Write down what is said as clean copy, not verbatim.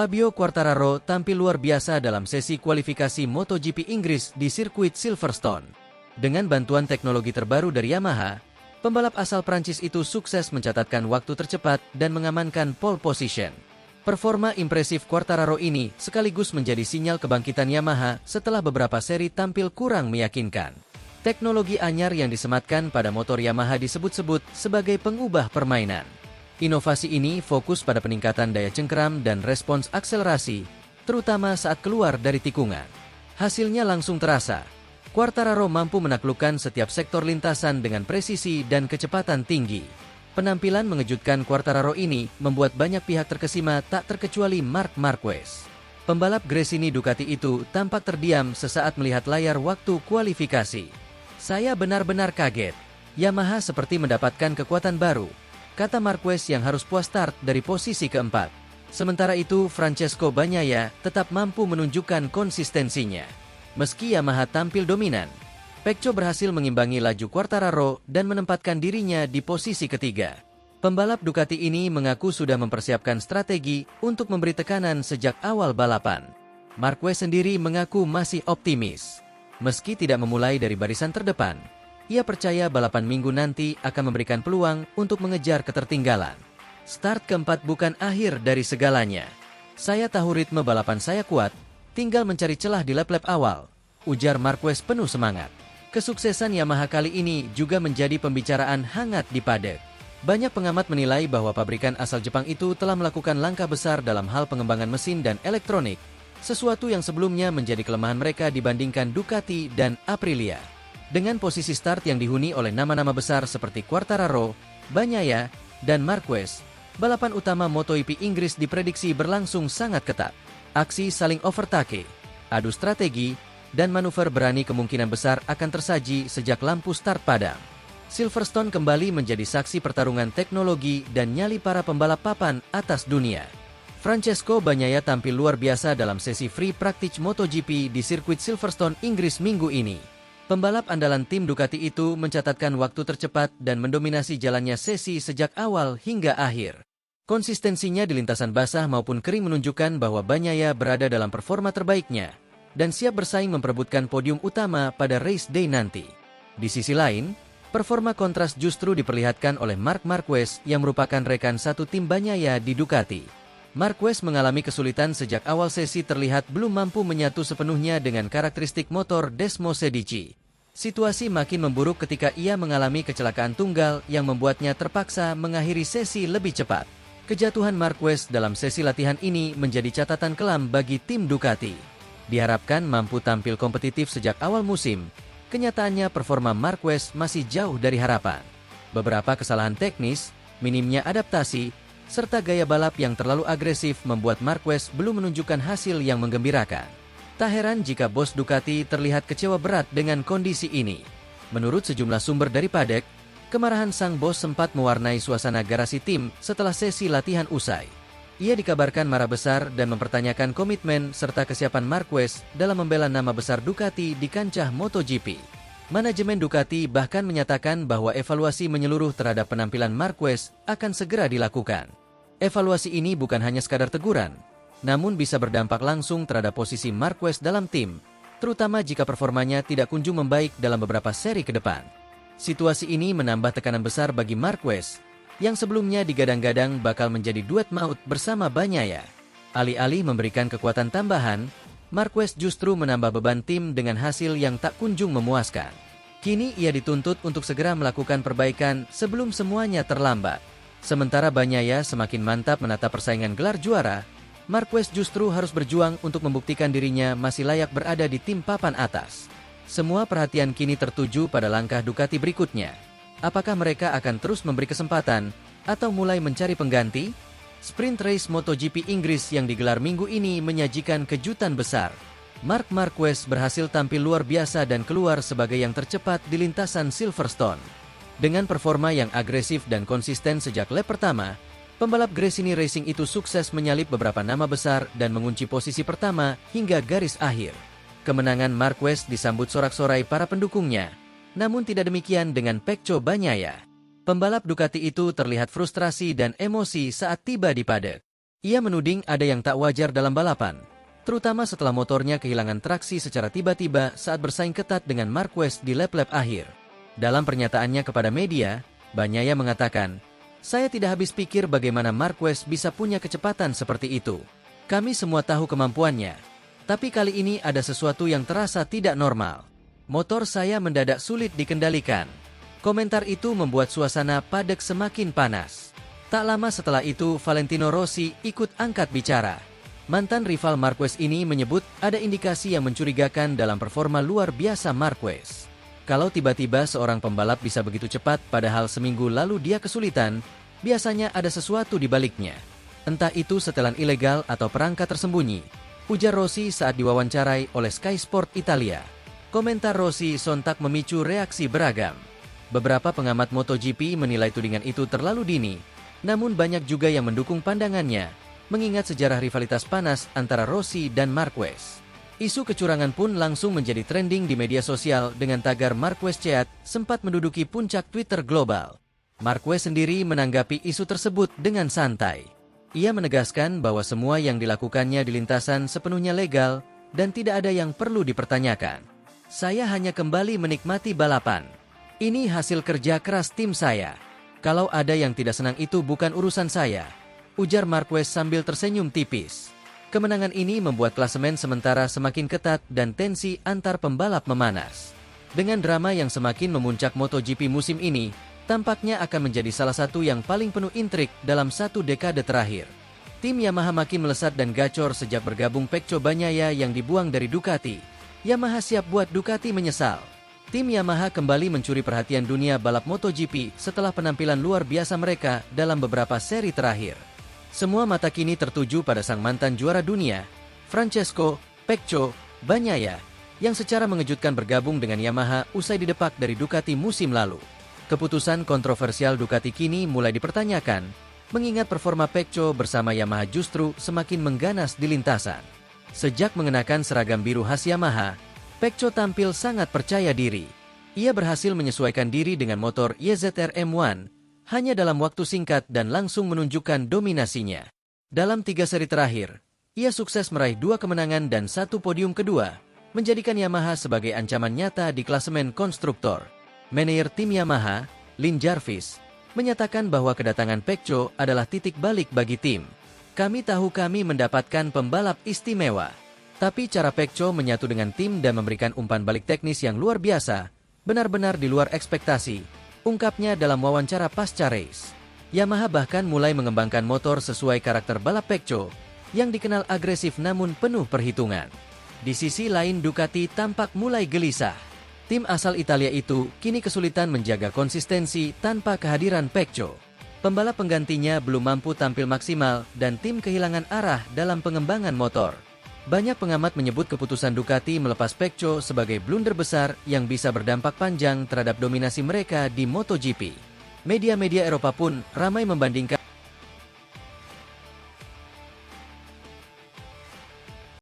Fabio Quartararo tampil luar biasa dalam sesi kualifikasi MotoGP Inggris di sirkuit Silverstone. Dengan bantuan teknologi terbaru dari Yamaha, pembalap asal Prancis itu sukses mencatatkan waktu tercepat dan mengamankan pole position. Performa impresif Quartararo ini sekaligus menjadi sinyal kebangkitan Yamaha setelah beberapa seri tampil kurang meyakinkan. Teknologi anyar yang disematkan pada motor Yamaha disebut-sebut sebagai pengubah permainan. Inovasi ini fokus pada peningkatan daya cengkeram dan respons akselerasi, terutama saat keluar dari tikungan. Hasilnya langsung terasa. Quartararo mampu menaklukkan setiap sektor lintasan dengan presisi dan kecepatan tinggi. Penampilan mengejutkan Quartararo ini membuat banyak pihak terkesima, tak terkecuali Marc Marquez. Pembalap Gresini Ducati itu tampak terdiam sesaat melihat layar waktu kualifikasi. "Saya benar-benar kaget. Yamaha seperti mendapatkan kekuatan baru," kata Marquez yang harus puas start dari posisi keempat. Sementara itu, Francesco Bagnaia tetap mampu menunjukkan konsistensinya. Meski Yamaha tampil dominan, Pecco berhasil mengimbangi laju Quartararo dan menempatkan dirinya di posisi ketiga. Pembalap Ducati ini mengaku sudah mempersiapkan strategi untuk memberi tekanan sejak awal balapan. Marquez sendiri mengaku masih optimis. Meski tidak memulai dari barisan terdepan, ia percaya balapan minggu nanti akan memberikan peluang untuk mengejar ketertinggalan. "Start keempat bukan akhir dari segalanya. Saya tahu ritme balapan saya kuat, tinggal mencari celah di lap-lap awal," ujar Marquez penuh semangat. Kesuksesan Yamaha kali ini juga menjadi pembicaraan hangat di paddock. Banyak pengamat menilai bahwa pabrikan asal Jepang itu telah melakukan langkah besar dalam hal pengembangan mesin dan elektronik, sesuatu yang sebelumnya menjadi kelemahan mereka dibandingkan Ducati dan Aprilia. Dengan posisi start yang dihuni oleh nama-nama besar seperti Quartararo, Bagnaia, dan Marquez, balapan utama MotoGP Inggris diprediksi berlangsung sangat ketat. Aksi saling overtake, adu strategi, dan manuver berani kemungkinan besar akan tersaji sejak lampu start padam. Silverstone kembali menjadi saksi pertarungan teknologi dan nyali para pembalap papan atas dunia. Francesco Bagnaia tampil luar biasa dalam sesi free practice MotoGP di sirkuit Silverstone, Inggris minggu ini. Pembalap andalan tim Ducati itu mencatatkan waktu tercepat dan mendominasi jalannya sesi sejak awal hingga akhir. Konsistensinya di lintasan basah maupun kering menunjukkan bahwa Bagnaia berada dalam performa terbaiknya dan siap bersaing memperebutkan podium utama pada race day nanti. Di sisi lain, performa kontras justru diperlihatkan oleh Marc Marquez yang merupakan rekan satu tim Bagnaia di Ducati. Marquez mengalami kesulitan sejak awal sesi, terlihat belum mampu menyatu sepenuhnya dengan karakteristik motor Desmo Sedici. Situasi makin memburuk ketika ia mengalami kecelakaan tunggal yang membuatnya terpaksa mengakhiri sesi lebih cepat. Kejatuhan Marquez dalam sesi latihan ini menjadi catatan kelam bagi tim Ducati. Diharapkan mampu tampil kompetitif sejak awal musim, kenyataannya performa Marquez masih jauh dari harapan. Beberapa kesalahan teknis, minimnya adaptasi, serta gaya balap yang terlalu agresif membuat Marquez belum menunjukkan hasil yang menggembirakan. Tak heran jika bos Ducati terlihat kecewa berat dengan kondisi ini. Menurut sejumlah sumber dari paddock, kemarahan sang bos sempat mewarnai suasana garasi tim setelah sesi latihan usai. Ia dikabarkan marah besar dan mempertanyakan komitmen serta kesiapan Marquez dalam membela nama besar Ducati di kancah MotoGP. Manajemen Ducati bahkan menyatakan bahwa evaluasi menyeluruh terhadap penampilan Marquez akan segera dilakukan. Evaluasi ini bukan hanya sekadar teguran, namun bisa berdampak langsung terhadap posisi Marquez dalam tim, terutama jika performanya tidak kunjung membaik dalam beberapa seri ke depan. Situasi ini menambah tekanan besar bagi Marquez, yang sebelumnya digadang-gadang bakal menjadi duet maut bersama Bagnaia. Alih-alih memberikan kekuatan tambahan, Marquez justru menambah beban tim dengan hasil yang tak kunjung memuaskan. Kini ia dituntut untuk segera melakukan perbaikan sebelum semuanya terlambat. Sementara Bagnaia semakin mantap menatap persaingan gelar juara, Marquez justru harus berjuang untuk membuktikan dirinya masih layak berada di tim papan atas. Semua perhatian kini tertuju pada langkah Ducati berikutnya. Apakah mereka akan terus memberi kesempatan atau mulai mencari pengganti? Sprint race MotoGP Inggris yang digelar minggu ini menyajikan kejutan besar. Marc Marquez berhasil tampil luar biasa dan keluar sebagai yang tercepat di lintasan Silverstone. Dengan performa yang agresif dan konsisten sejak lap pertama, pembalap Gresini Racing itu sukses menyalip beberapa nama besar dan mengunci posisi pertama hingga garis akhir. Kemenangan Marquez disambut sorak-sorai para pendukungnya, namun tidak demikian dengan Pecco Bagnaia. Pembalap Ducati itu terlihat frustrasi dan emosi saat tiba di paddock. Ia menuding ada yang tak wajar dalam balapan, terutama setelah motornya kehilangan traksi secara tiba-tiba saat bersaing ketat dengan Marquez di lap-lap akhir. Dalam pernyataannya kepada media, Bagnaia mengatakan, "Saya tidak habis pikir bagaimana Marquez bisa punya kecepatan seperti itu. Kami semua tahu kemampuannya. Tapi kali ini ada sesuatu yang terasa tidak normal. Motor saya mendadak sulit dikendalikan." Komentar itu membuat suasana padek semakin panas. Tak lama setelah itu, Valentino Rossi ikut angkat bicara. Mantan rival Marquez ini menyebut ada indikasi yang mencurigakan dalam performa luar biasa Marquez. Kalau tiba-tiba seorang pembalap bisa begitu cepat padahal seminggu lalu dia kesulitan, biasanya ada sesuatu di baliknya. Entah itu setelan ilegal atau perangkat tersembunyi, ujar Rossi saat diwawancarai oleh Sky Sport Italia. Komentar Rossi sontak memicu reaksi beragam. Beberapa pengamat MotoGP menilai tudingan itu terlalu dini, namun banyak juga yang mendukung pandangannya, mengingat sejarah rivalitas panas antara Rossi dan Marquez. Isu kecurangan pun langsung menjadi trending di media sosial dengan tagar Marquez Cheat sempat menduduki puncak Twitter global. Marquez sendiri menanggapi isu tersebut dengan santai. Ia menegaskan bahwa semua yang dilakukannya di lintasan sepenuhnya legal dan tidak ada yang perlu dipertanyakan. "Saya hanya kembali menikmati balapan. Ini hasil kerja keras tim saya. Kalau ada yang tidak senang itu bukan urusan saya," ujar Marquez sambil tersenyum tipis. Kemenangan ini membuat klasemen sementara semakin ketat dan tensi antar pembalap memanas. Dengan drama yang semakin memuncak MotoGP musim ini, tampaknya akan menjadi salah satu yang paling penuh intrik dalam satu dekade terakhir. Tim Yamaha makin melesat dan gacor sejak bergabung Pecco Bagnaia yang dibuang dari Ducati. Yamaha siap buat Ducati menyesal. Tim Yamaha kembali mencuri perhatian dunia balap MotoGP setelah penampilan luar biasa mereka dalam beberapa seri terakhir. Semua mata kini tertuju pada sang mantan juara dunia, Francesco Pecco Bagnaia, yang secara mengejutkan bergabung dengan Yamaha usai didepak dari Ducati musim lalu. Keputusan kontroversial Ducati kini mulai dipertanyakan, mengingat performa Pecco bersama Yamaha justru semakin mengganas di lintasan. Sejak mengenakan seragam biru khas Yamaha, Pecco tampil sangat percaya diri. Ia berhasil menyesuaikan diri dengan motor YZR M1 hanya dalam waktu singkat dan langsung menunjukkan dominasinya. Dalam 3 seri terakhir, ia sukses meraih 2 kemenangan dan 1 podium kedua, menjadikan Yamaha sebagai ancaman nyata di klasemen konstruktor. Manajer tim Yamaha, Lin Jarvis, menyatakan bahwa kedatangan Pecco adalah titik balik bagi tim. "Kami tahu kami mendapatkan pembalap istimewa. Tapi cara Pecco menyatu dengan tim dan memberikan umpan balik teknis yang luar biasa, benar-benar di luar ekspektasi," ungkapnya dalam wawancara pasca race. Yamaha bahkan mulai mengembangkan motor sesuai karakter balap Pecco, yang dikenal agresif namun penuh perhitungan. Di sisi lain Ducati tampak mulai gelisah. Tim asal Italia itu kini kesulitan menjaga konsistensi tanpa kehadiran Pecco. Pembalap penggantinya belum mampu tampil maksimal dan tim kehilangan arah dalam pengembangan motor. Banyak pengamat menyebut keputusan Ducati melepas Pecco sebagai blunder besar yang bisa berdampak panjang terhadap dominasi mereka di MotoGP. Media-media Eropa pun ramai membandingkan